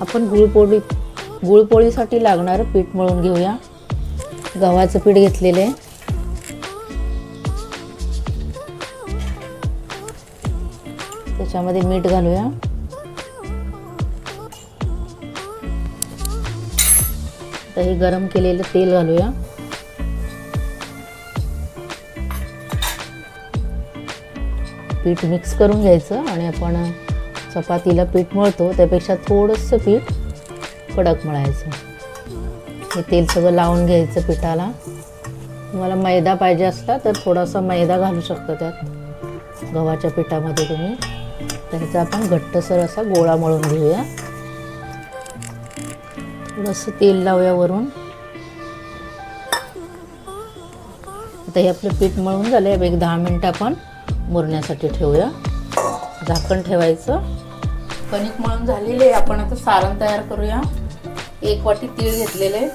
आपण गुळपोळीसाठी लागणारं पीठ मळून घेऊया। गव्हाचं पीठ घेतलेलं आहे, त्याच्यामध्ये मीठ घालूया। आता हे गरम केलेलं तेल घालूया। पीठ मिक्स करून घ्यायचं आणि आपण चपातीला पीठ मळतो त्यापेक्षा थोडंसं पीठ कडक मळायचं। हे तेल सगळं लावून घ्यायचं पिठाला। तुम्हाला मैदा पाहिजे असला तर थोडासा मैदा घालू शकता त्यात गव्हाच्या पिठामध्ये तुम्ही। त्याचा आपण घट्टसर असा गोळा मळून घेऊया। थोडंसं तेल लावूया वरून। आता हे आपलं पीठ मळून झालं आहे, एक 10 मिनिटं आपण मुरण्यासाठी ठेवूया। झाकण ठेवायचं। कणिक मळून झालेली आहे, आपण आता सारण तयार करूया। 1 वाटी तीळ घेतलेले,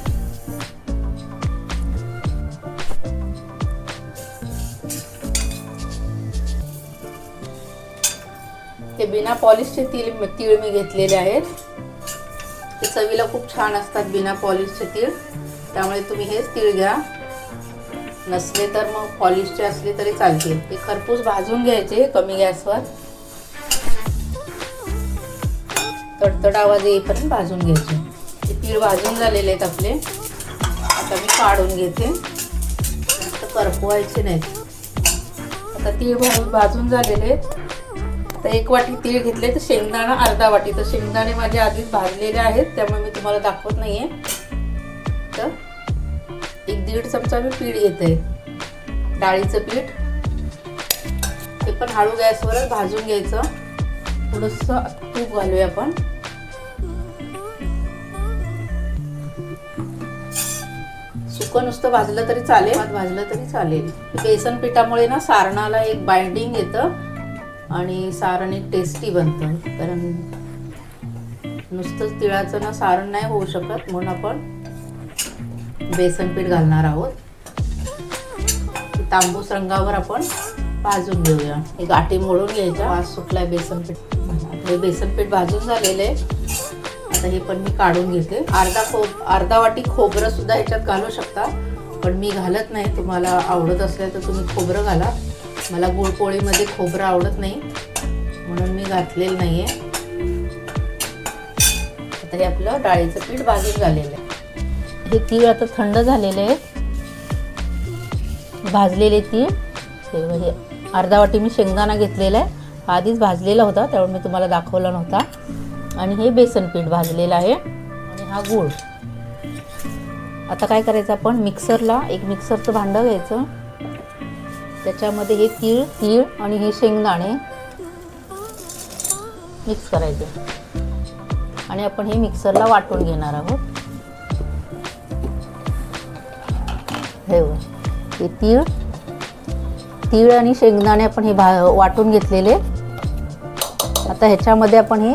ते बिना पॉलिशचे तीळ मी घेतलेले आहेत। ते चवीला खूप छान असतात बिना पॉलिशचे तीळ, त्यामुळे तुम्ही हेच तीळ घ्या। नसले तर मग पॉलिशचे असले तरी चालतील। ते खरपूस भाजून घ्यायचे कमी गॅसवर, तडतड आवाज येईपर्यंत भाजून घ्यायचे। ते तीळ भाजून झालेले आहेत आपले, आता मी काढून घेते। जास्त करपवायचे नाहीत। आता तीळ भाजून झालेले आहेत। आता 1 वाटी तीळ घेतले, तर शेंगदाणा अर्धा वाटी। तर शेंगदाणे माझे आधीच भाजलेले आहेत, त्यामुळे मी तुम्हाला दाखवत नाहीये। तर 1-1.5 चमचा मी पीठ घेते, डाळीचं पीठ। ते पण हळू गॅसवरच भाजून घ्यायचं। थोडंसं तूप घालूया आपण। सुकं नुसतं भाजलं तरी चालेल, भाजलं तरी चालेल। बेसन पिठामुळे ना सारणाला एक बाइंडिंग येतं आणि सारण एक टेस्टी बनतं। कारण नुसतंच तिळाचं ना सारण नाही होऊ शकत, म्हणून आपण बेसन पीठ घालणार आहोत। तांबूस रंगावर आपण भाजून घेऊया। हे गाठी मोडून घ्यायच्या। वास सुटलाय बेसन पीठ। हे बेसन पीठ भाजून झालेले आहे। आता हे पण मी काढून घेते। अर्धा वाटी खोबरं सुद्धा ह्याच्यात घालू शकता, पण मी घालत नाही। तुम्हाला आवडत असलं तर तुम्ही खोबरं घाला। मला गुळपोळीमध्ये खोबरं आवडत नाही, म्हणून मी घातलेलं नाहीये। आता हे आपलं डाळीचं पीठ भाजून झालेलं आहे। हे तीळ आता थंड झालेले आहेत, भाजलेले तीळ। हे अर्धा वाटी मी शेंगदाणा घेतलेला आहे, आधीच भाजलेला होता, त्यामुळे मी तुम्हाला दाखवला नव्हता। आणि हे बेसन पीठ भाजलेलं आहे आणि हा गूळ। आता काय करायचं, आपण मिक्सरला एक मिक्सरचं भांडं घ्यायचं। त्याच्यामध्ये हे तीळ आणि हे शेंगदाणे मिक्स करायचे आणि आपण हे मिक्सरला वाटून घेणार आहोत। हे तीळ आणि शेंगदाणे आपण हे वाटून घेतलेले। आता ह्याच्यामध्ये आपण हे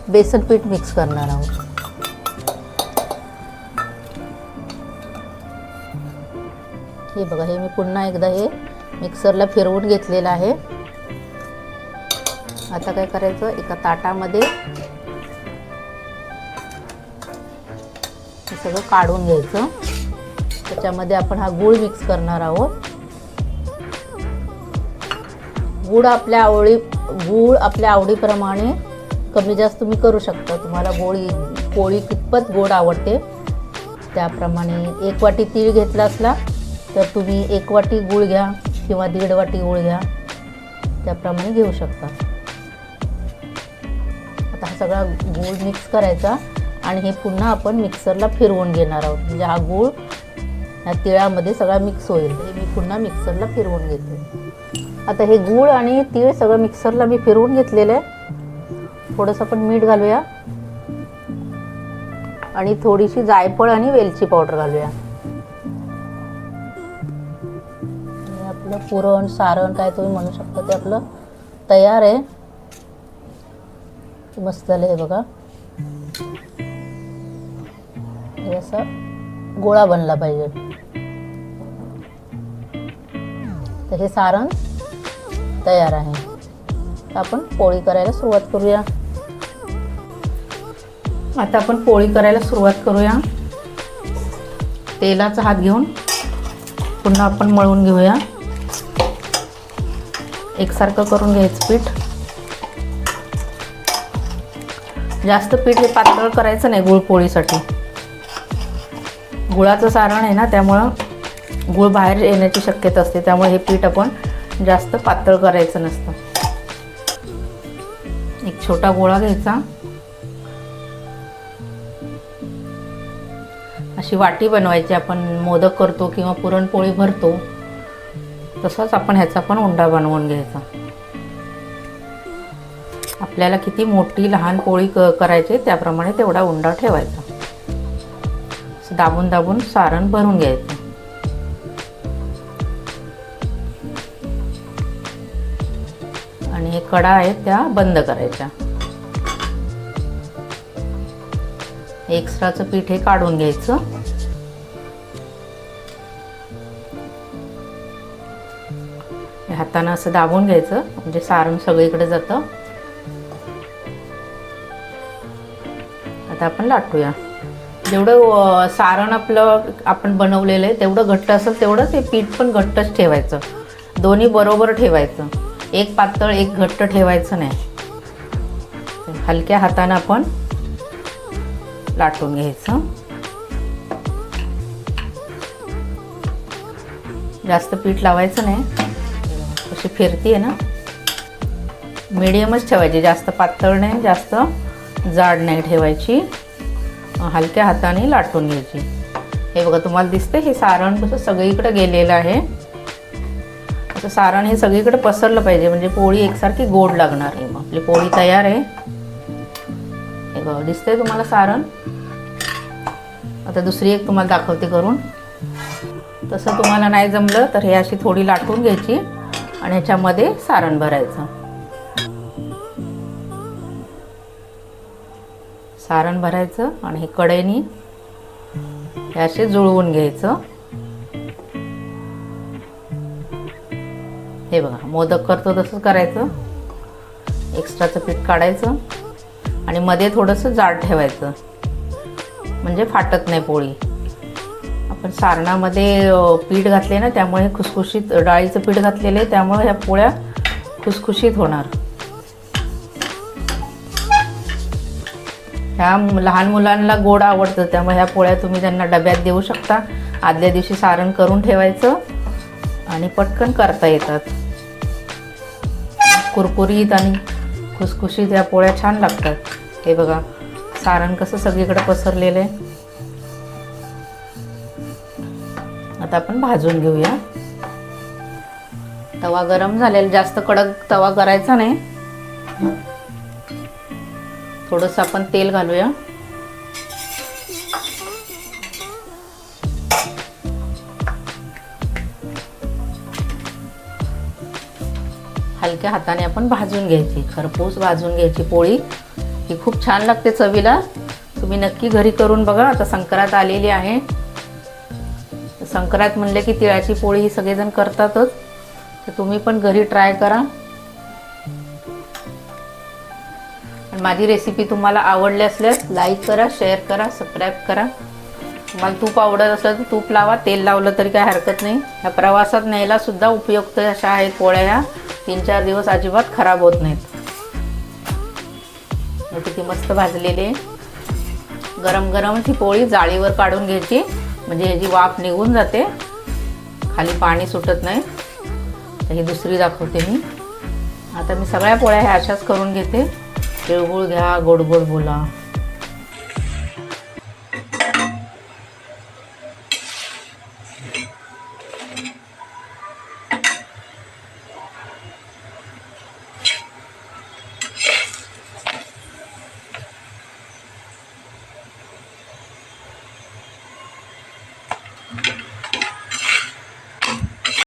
बेसन पीठ मिक्स करणार आहोत। हे बघा, हे मी पुन्हा एकदा हे मिक्सरला फिरवून घेतलेलं आहे। आता काय करायचं, एका ताटामध्ये हे सगळं काढून घ्यायचं। त्याच्यामध्ये आपण हा गूळ मिक्स करणार आहोत। गूळ आपल्या आवडीप्रमाणे कमी जास्त तुम्ही करू शकता। तुम्हाला पोळी कितपत गोड आवडते त्याप्रमाणे। 1 वाटी तीळ घेतला असला तर तुम्ही 1 वाटी गूळ घ्या किंवा 1.5 वाटी गूळ घ्या, त्याप्रमाणे घेऊ शकता। आता हा सगळा गूळ मिक्स करायचा आणि हे पुन्हा आपण मिक्सरला फिरवून घेणार आहोत, म्हणजे हा गूळ या तिळामध्ये सगळा मिक्स होईल। हे मी पुन्हा मिक्सरला फिरवून घेते। आता हे गूळ आणि तीळ सगळं मिक्सरला मी फिरवून घेतलेलं आहे। थोडंसं आपण मीठ घालूया आणि थोडीशी जायफळ आणि वेलची पावडर घालूया। आपलं पुरण सारण काय तुम्ही म्हणू शकता ते आपलं तयार आहे। मस्त झालं हे बघा, हे असं गोळा बनला पाहिजे। तर हे सारण तयार आहे। तर आपण पोळी करायला सुरुवात करूया। आता आपण पोळी करायला सुरुवात करूया. तेलाचा हात घेऊन पुन्हा आपण मळून घेऊया. एकसारखं करून घ्यायचं पीठ. जास्त पीठ हे पातळ करायचं नाही गुळपोळीसाठी. गुळाचं सारण आहे ना, त्यामुळं गुळ बाहेर येण्याची शक्यता असते, त्यामुळे हे पीठ आपण जास्त पातळ करायचं नसतं. एक छोटा गोळा घ्यायचा. अशी वाटी बनवायची. आपण मोदक करतो किंवा पुरणपोळी भरतो तसंच आपण ह्याचा पण उंडा बनवून घ्यायचा. आपल्याला किती मोठी लहान पोळी करायची त्याप्रमाणे तेवढा उंडा ठेवायचा. दाबून दाबून सारण भरून घ्यायचं. आणि हे कडा आहेत त्या बंद करायच्या. एक्स्ट्राचं पीठ हे काढून घ्यायचं. हातानं असं दाबून घ्यायचं म्हणजे सारण सगळीकडे जातं. आता आपण लाटूया. जेवढं सारण आपलं आपण बनवलेलं आहे तेवढं घट्ट असेल तेवढंच हे पीठ पण घट्टच ठेवायचं. दोन्ही बरोबर ठेवायचं. एक पातळ एक घट्ट ठेवायचं नाही. हलक्या हातानं आपण लाटून घ्यायचं. जास्त पीठ लावायचं नाही. अशी फिरती आहे ना, मीडियमच ठेवायची. जास्त पातळ नाही, जास्त जाड नाही ठेवायची. हलक्या हाताने लाटून घ्यायची. हे बघा तुम्हाला दिसते हे सारण कसं सगळीकडे गेलेलं आहे. असं सारण हे सगळीकडे पसरलं पाहिजे म्हणजे पोळी एकसारखी गोड लागणार आहे. मग आपली पोळी तयार आहे. हे बघा दिसतंय तुम्हाला सारण. आता दुसरी एक तुम्हाला दाखवते करून. तसं तुम्हाला नाही जमलं तर हे अशी थोडी लाटून घ्यायची आणि ह्याच्यामध्ये सारण भरायचं. सारण भरायचं आणि हे कढईनी हे असे जुळवून घ्यायचं. हे बघा मोदक करतो तसंच करायचं. एक्स्ट्राचं पीठ काढायचं आणि मध्ये थोडंसं जाड ठेवायचं म्हणजे फाटत नाही पोळी. आपण सारणामध्ये पीठ घातले ना, त्यामुळे खुसखुशीत डाळीचं पीठ घातलेलं आहे, त्यामुळे ह्या पोळ्या खुसखुशीत होणार. ह्या लहान मुलांना गोड आवडतं त्यामुळे ह्या पोळ्या तुम्ही त्यांना डब्यात देऊ शकता. आदल्या दिवशी सारण करून ठेवायचं आणि पटकन करता येतात. कुरकुरीत आणि खुसखुशीत ह्या पोळ्या छान लागतात. हे बघा सारण कसं सगळीकडे पसरलेलं आहे. आता आपण भाजून घेऊया. तवा गरम झालेला, जास्त कडक तवा करायचा नाही. थोडंसं आपण तेल घालूया. हलक्या हाताने आपण भाजून घ्यायची. खरपूस भाजून घ्यायची पोळी. ही खूप छान लागते चवीला. तुम्ही नक्की घरी करून बघा. आता संक्रांत आलेली आहे. संक्रांत म्हणले की तिळाची पोळी ही सगळेजण करतातच, तर तुम्ही पण घरी ट्राय करा. आणि माझी रेसिपी तुम्हाला आवडली असल्यास लाईक करा, शेअर करा, सबस्क्राईब करा. तुम्हाला तूप आवडत असलं तर तूप लावा. तेल लावलं तरी काय हरकत नाही. ह्या प्रवासात न्यायला सुद्धा उपयुक्त अशा आहेत पोळ्या. ह्या 3-4 दिवस अजिबात खराब होत नाहीत. किती मस्त भाजलेली आहे. गरम गरम ही पोळी जाळीवर काढून घ्यायची म्हणजे ह्याची वाफ निघून जाते, खाली पाणी सुटत नाही. तर ही दुसरी दाखवते मी. आता मी सगळ्या पोळ्या ह्या अशाच करून घेते. तिळगुळ घ्या, गोड गोड बोला.